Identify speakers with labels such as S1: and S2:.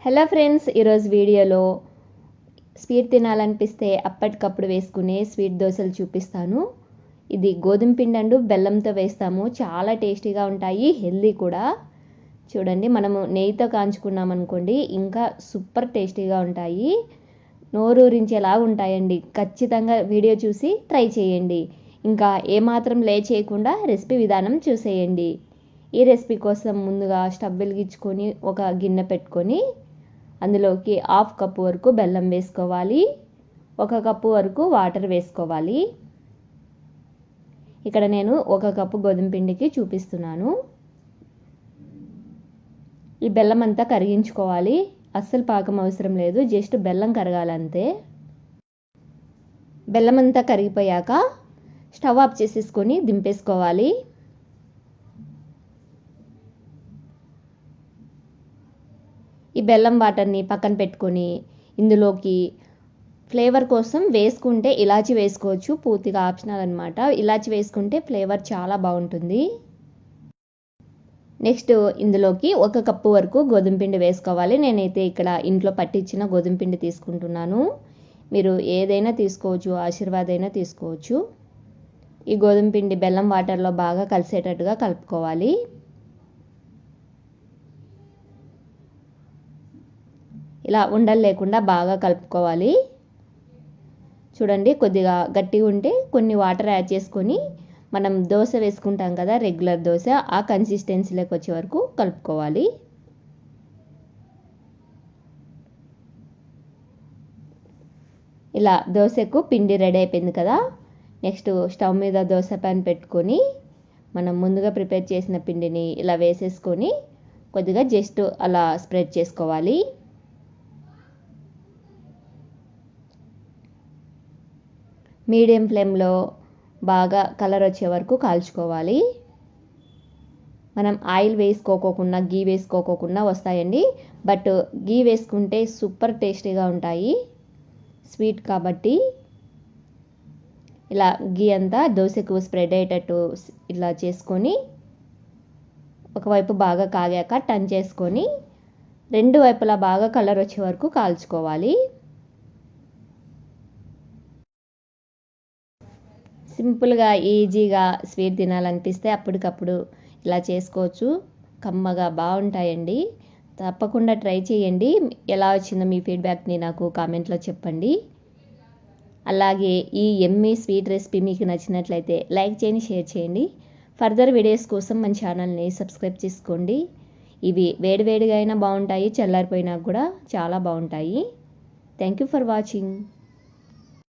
S1: Hello friends, ఈరోజు వీడియోలో sweet తినాలనిపిస్తే అప్పటికప్పుడు వేసుకునే స్వీట్ దోశలు చూపిస్తాను. ఇది గోధుమ పిండి అండ్ బెల్లంతో వేస్తాము. చాలా టేస్టీగా ఉంటాయి, హెల్దీ కూడా. చూడండి, మనము నెయ్యితో కాంచుకున్నాం అనుకోండి, ఇంకా సూపర్ టేస్టీగా ఉంటాయి. నోరూరించేలా ఉంటాయండి. ఖచ్చితంగా వీడియో చూసి ట్రై చేయండి. ఇంకా ఏమాత్రం లేట్ చేయకుండా రెసిపీ విధానం చూసేయండి. ఈ రెసిపీ కోసం ముందుగా స్టవ్ వెలిగించుకొని ఒక గిన్నె పెట్టుకొని అందులోకి 1/2 కప్పు వరకు బెల్లం వేసుకోవాలి. 1 కప్పు వరకు వాటర్ వేసుకోవాలి. ఇక్కడ నేను 1 కప్పు గోధుమ పిండికి చూపిస్తున్నాను. ఈ బెల్లం అంతా కరిగించుకోవాలి. అస్సలు పాకం అవసరం లేదు, జస్ట్ బెల్లం కరగాలంతే. బెల్లం అంతా కరిగిపోయాక స్టవ్ ఆఫ్ చేసేసుకొని దింపేసుకోవాలి. ఈ బెల్లం వాటర్ని పక్కన పెట్టుకొని ఇందులోకి ఫ్లేవర్ కోసం వేసుకుంటే ఇలాచి వేసుకోవచ్చు. పూర్తిగా ఆప్షనల్ అనమాట. ఇలాచి వేసుకుంటే ఫ్లేవర్ చాలా బాగుంటుంది. నెక్స్ట్ ఇందులోకి 1 కప్పు వరకు గోధుమ పిండి వేసుకోవాలి. నేనైతే ఇక్కడ ఇంట్లో పట్టించిన గోధుమ పిండి తీసుకుంటున్నాను. మీరు ఏదైనా తీసుకోవచ్చు, ఆశీర్వాద్ అయినా తీసుకోవచ్చు. ఈ గోధుమ పిండి బెల్లం వాటర్లో బాగా కలిసేటట్టుగా కలుపుకోవాలి. ఇలా ఉండలు లేకుండా బాగా కలుపుకోవాలి. చూడండి, కొద్దిగా గట్టిగా ఉంటే కొన్ని వాటర్ యాడ్ చేసుకొని మనం దోశ వేసుకుంటాం కదా, రెగ్యులర్ దోశ, ఆ కన్సిస్టెన్సీలోకి వచ్చే వరకు కలుపుకోవాలి. ఇలా దోశకు పిండి రెడీ అయిపోయింది కదా. నెక్స్ట్ స్టవ్ మీద దోశ పాన్ పెట్టుకొని మనం ముందుగా ప్రిపేర్ చేసిన పిండిని ఇలా వేసేసుకొని కొద్దిగా జస్ట్ అలా స్ప్రెడ్ చేసుకోవాలి. మీడియం ఫ్లేమ్లో బాగా కలర్ వచ్చే వరకు కాల్చుకోవాలి. మనం ఆయిల్ వేసుకోకుండా గీ వేసుకోకుండా వస్తాయండి. బట్ గీ వేసుకుంటే సూపర్ టేస్టీగా ఉంటాయి, స్వీట్ కాబట్టి. ఇలా గీ అంతా దోశకు స్ప్రెడ్ అయ్యేటట్టు ఇలా చేసుకొని ఒకవైపు బాగా కాగాక టర్న్ చేసుకొని 2 వైపులా బాగా కలర్ వచ్చే వరకు కాల్చుకోవాలి. సింపుల్గా ఈజీగా స్వీట్ తినాలనిపిస్తే అప్పటికప్పుడు ఇలా చేసుకోవచ్చు. కమ్మగా బాగుంటాయండి. తప్పకుండా ట్రై చేయండి. ఎలా వచ్చిందో మీ ఫీడ్బ్యాక్ని నాకు కామెంట్లో చెప్పండి. అలాగే ఈ యమ్మీ స్వీట్ రెసిపీ మీకు నచ్చినట్లయితే లైక్ చేయండి, షేర్ చేయండి. ఫర్దర్ వీడియోస్ కోసం మన ఛానల్ని సబ్స్క్రైబ్ చేసుకోండి. ఇవి వేడివేడిగా అయినా బాగుంటాయి, చల్లారిపోయినా కూడా చాలా బాగుంటాయి. Thank you for watching.